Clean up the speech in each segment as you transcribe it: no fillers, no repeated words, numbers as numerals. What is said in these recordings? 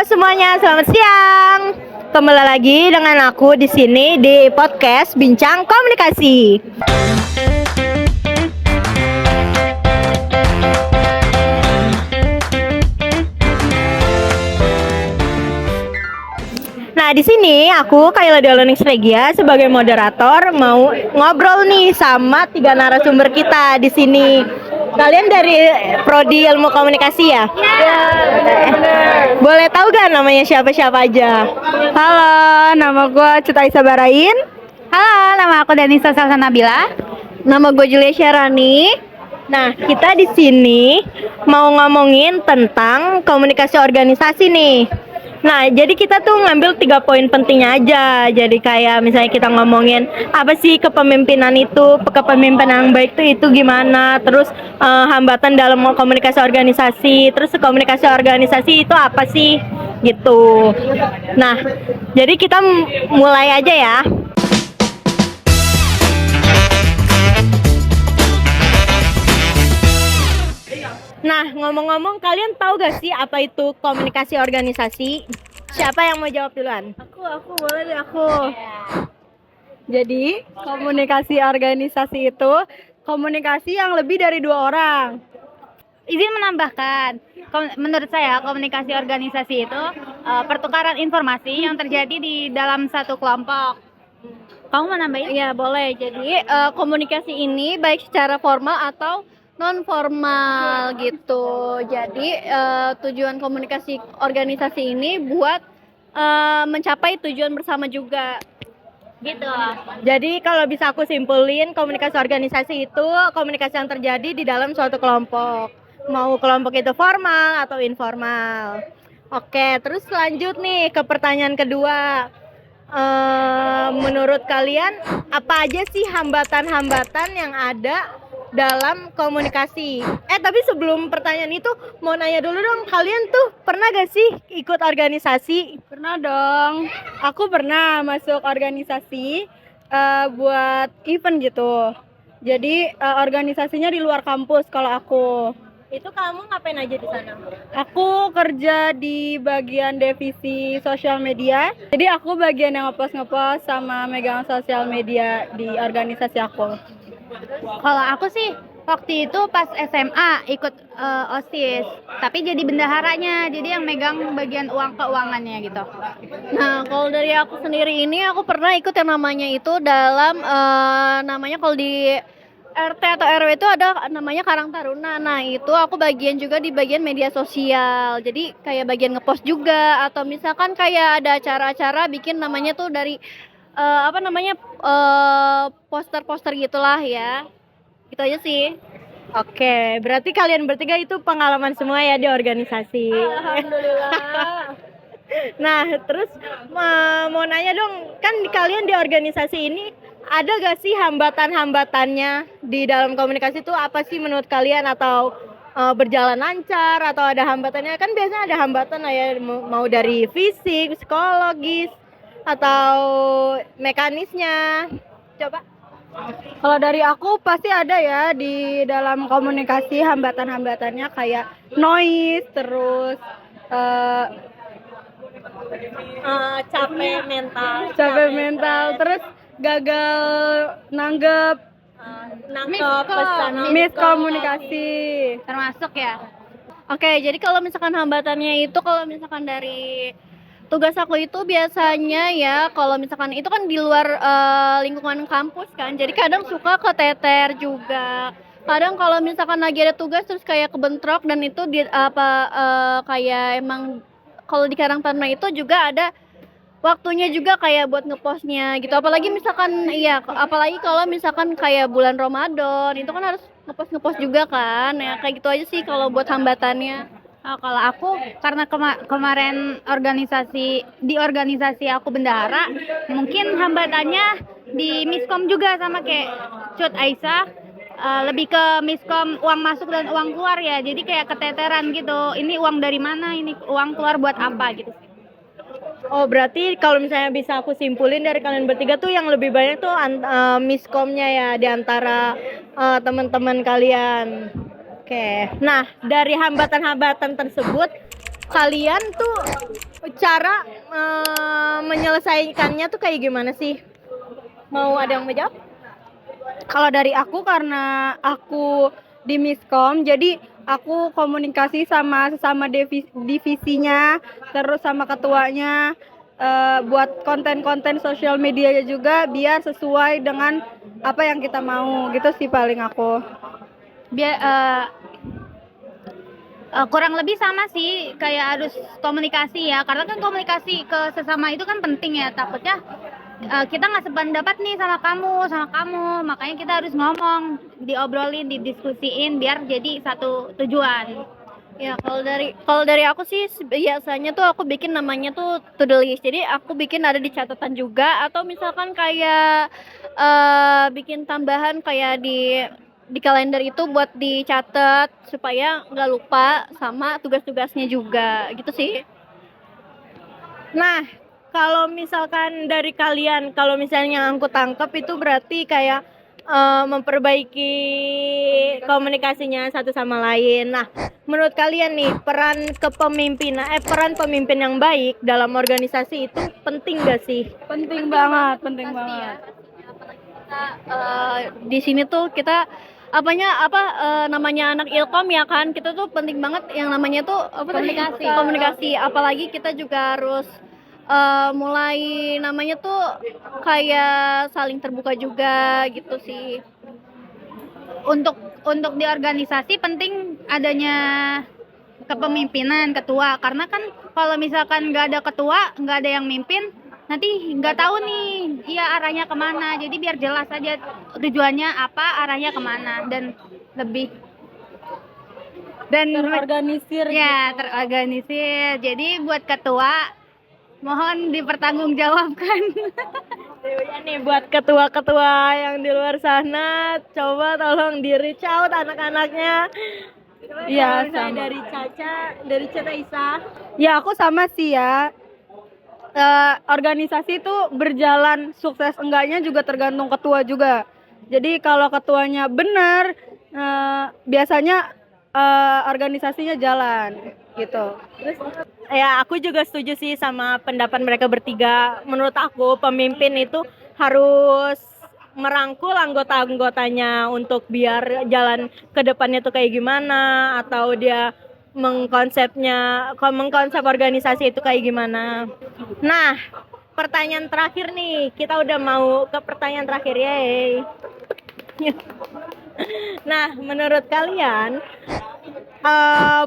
semuanya, selamat siang. Kembali lagi dengan aku di sini di podcast Bincang Komunikasi. Nah, di sini aku Kayla Deolonix Regia sebagai moderator mau ngobrol nih sama 3 narasumber kita di sini. Kalian dari Prodi Ilmu Komunikasi ya? Iya, benar. Boleh tahu gak namanya siapa-siapa aja? Halo, nama gue Cita Isa Barain. Halo, nama aku Denisa Salsa Nabila. Nama gue Julia Syarani. Nah, kita di sini mau ngomongin tentang komunikasi organisasi nih. Nah, jadi kita tuh ngambil 3 poin pentingnya aja. Jadi kayak misalnya kita ngomongin apa sih kepemimpinan itu, kepemimpinan yang baik itu gimana, terus hambatan dalam komunikasi organisasi, terus komunikasi organisasi itu apa sih, gitu. Nah, jadi kita mulai aja ya. Nah, ngomong-ngomong, kalian tahu gak sih apa itu komunikasi organisasi? Siapa yang mau jawab duluan? Aku boleh deh aku. Jadi, komunikasi organisasi itu komunikasi yang lebih dari 2 orang. Izin menambahkan, menurut saya komunikasi organisasi itu pertukaran informasi yang terjadi di dalam satu kelompok. Kamu mau nambahin? Ya boleh. Jadi komunikasi ini baik secara formal atau non formal gitu. Jadi tujuan komunikasi organisasi ini buat mencapai tujuan bersama juga. Gitu. Jadi kalau bisa aku simpulin, komunikasi organisasi itu komunikasi yang terjadi di dalam suatu kelompok. Mau kelompok itu formal atau informal. Oke, terus lanjut nih ke pertanyaan kedua. Menurut kalian apa aja sih hambatan-hambatan yang ada dalam komunikasi? Tapi sebelum pertanyaan itu mau nanya dulu dong, kalian tuh pernah gak sih ikut organisasi? Pernah dong. Aku pernah masuk organisasi buat event gitu. Jadi organisasinya di luar kampus kalau aku. Itu kamu ngapain aja di sana? Aku kerja di bagian divisi sosial media. Jadi aku bagian yang ngepost sama megang sosial media di organisasi aku. Kalau aku sih waktu itu pas SMA ikut OSIS, tapi jadi bendaharanya, jadi yang megang bagian keuangannya gitu. Nah kalau dari aku sendiri ini aku pernah ikut yang namanya itu dalam namanya kalau di RT atau RW itu ada namanya Karang Taruna. Nah itu aku bagian juga di bagian media sosial. Jadi kayak bagian ngepost juga, atau misalkan kayak ada acara-acara bikin namanya tuh dari poster-poster gitulah ya. Gitu aja sih. Oke, berarti kalian bertiga itu pengalaman semua ya di organisasi. Alhamdulillah. Nah, terus mau nanya dong, kan kalian di organisasi ini ada gak sih hambatan-hambatannya di dalam komunikasi itu apa sih menurut kalian, atau berjalan lancar atau ada hambatannya? Kan biasanya ada hambatan lah ya, mau dari fisik, psikologis, atau mekanisnya. Coba. Kalau dari aku pasti ada ya di dalam komunikasi hambatan-hambatannya kayak noise, terus Capek mental, terus gagal nanggep, miskomunikasi. Termasuk ya. Oke, jadi kalau misalkan hambatannya itu, kalau misalkan dari tugas aku itu biasanya ya, kalau misalkan itu kan di luar lingkungan kampus kan, jadi kadang suka keteter juga. Kadang kalau misalkan lagi ada tugas terus kayak kebentrok, dan itu kayak emang kalau di Karang Taruna itu juga ada waktunya juga kayak buat ngepostnya gitu. Apalagi kalau misalkan kayak bulan Ramadan itu kan harus ngepost juga kan. Ya kayak gitu aja sih kalau buat hambatannya. Kalau aku karena kemarin di organisasi aku bendahara, mungkin hambatannya di miskom juga sama kayak Cut Aisyah, lebih ke miskom uang masuk dan uang keluar ya. Jadi kayak keteteran gitu. Ini uang dari mana? Ini uang keluar buat apa gitu. Oh, berarti kalau misalnya bisa aku simpulin dari kalian bertiga tuh yang lebih banyak tuh miskomnya ya di antara teman-teman kalian. Oke. Nah, dari hambatan-hambatan tersebut kalian tuh cara menyelesaikannya tuh kayak gimana sih? Mau ada yang menjawab? Kalau dari aku, karena aku di Miskom, jadi aku komunikasi sama sesama divisinya, terus sama ketuanya, buat konten-konten sosial medianya juga biar sesuai dengan apa yang kita mau, gitu sih paling aku. Biar kurang lebih sama sih, kayak harus komunikasi ya, karena kan komunikasi ke sesama itu kan penting ya. Takutnya kita nggak sependapat nih sama kamu, makanya kita harus ngomong, diobrolin, didiskusiin biar jadi satu tujuan. Ya, kalau dari aku sih biasanya tuh aku bikin namanya tuh to do list. Jadi aku bikin ada di catatan juga, atau misalkan kayak bikin tambahan kayak di kalender itu buat dicatat supaya nggak lupa sama tugas-tugasnya juga gitu sih. Nah, kalau misalkan dari kalian, kalau misalnya yang aku tangkap itu berarti kayak memperbaiki komunikasinya satu sama lain. Nah, menurut kalian nih peran peran pemimpin yang baik dalam organisasi itu penting gak sih? Penting banget. Pasti ya. Di sini tuh kita namanya anak Ilkom ya kan, kita tuh penting banget yang namanya tuh komunikasi, apalagi kita juga harus mulai namanya tuh kayak saling terbuka juga gitu sih. Untuk di organisasi penting adanya kepemimpinan ketua, karena kan kalau misalkan nggak ada ketua, nggak ada yang mimpin, nanti nggak tahu nih ya arahnya kemana. Jadi biar jelas aja tujuannya apa, arahnya kemana, dan lebih Terorganisir. ya terorganisir. Jadi buat ketua mohon dipertanggungjawabkan. Ya nih buat ketua-ketua yang di luar sana, coba tolong di reach out anak-anaknya. Iya, Kalau misalnya sama. dari Cata Isa. Ya, aku sama sih ya. Organisasi itu berjalan sukses enggaknya juga tergantung ketua juga. Jadi kalau ketuanya benar, biasanya organisasinya jalan gitu. Terus ya aku juga setuju sih sama pendapat mereka bertiga. Menurut aku pemimpin itu harus merangkul anggota-anggotanya untuk biar jalan ke depannya tuh kayak gimana, atau dia mengkonsep organisasi itu kayak gimana. Nah, pertanyaan terakhir nih, kita udah mau ke pertanyaan terakhir ya. Nah, menurut kalian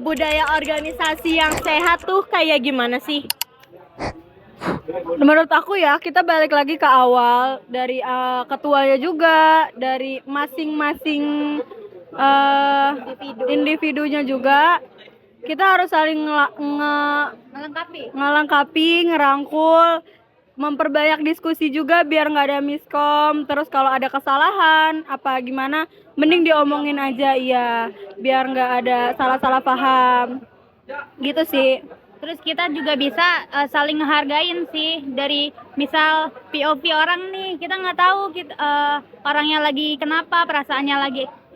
budaya organisasi yang sehat tuh kayak gimana sih? Menurut aku ya, kita balik lagi ke awal dari ketuanya juga, dari masing-masing individunya juga. Kita harus saling ngelengkapi, ngerangkul, memperbanyak diskusi juga biar nggak ada miskom. Terus kalau ada kesalahan apa gimana, mending diomongin aja ya, biar nggak ada salah-salah paham. Gitu sih. Terus kita juga bisa saling ngehargain sih, dari misal POV orang nih, kita nggak tahu orangnya lagi kenapa, perasaannya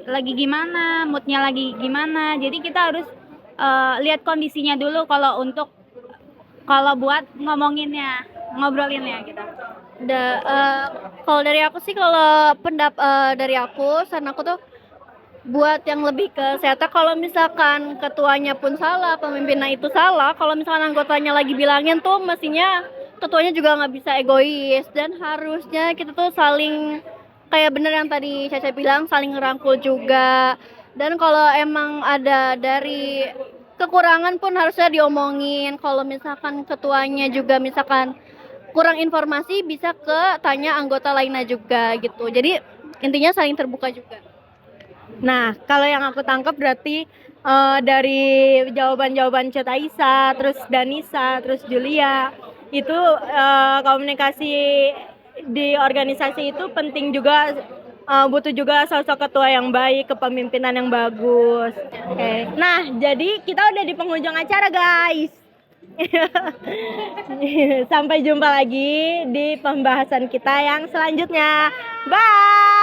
lagi gimana, moodnya lagi gimana. Jadi kita harus lihat kondisinya dulu kalau buat ngobrolinnya gitu. Kalau dari aku sih, kalau dari aku, saran aku tuh buat yang lebih ke sehat. Kalau misalkan ketuanya pun salah, pemimpinnya itu salah, kalau misalkan anggotanya lagi bilangin tuh, mestinya ketuanya juga nggak bisa egois, dan harusnya kita tuh saling, kayak bener yang tadi Caca bilang, saling ngerangkul juga. Dan kalau emang ada dari kekurangan pun harusnya diomongin. Kalau misalkan ketuanya juga misalkan kurang informasi, bisa tanya anggota lainnya juga gitu. Jadi intinya saling terbuka juga. Nah, kalau yang aku tangkap berarti dari jawaban-jawaban Cat Aisyah, terus Danisa, terus Julia, itu komunikasi di organisasi itu penting juga, butuh juga sosok ketua yang baik, kepemimpinan yang bagus. Oke. Nah, jadi kita udah di penghujung acara, guys. Sampai jumpa lagi di pembahasan kita yang selanjutnya. Bye.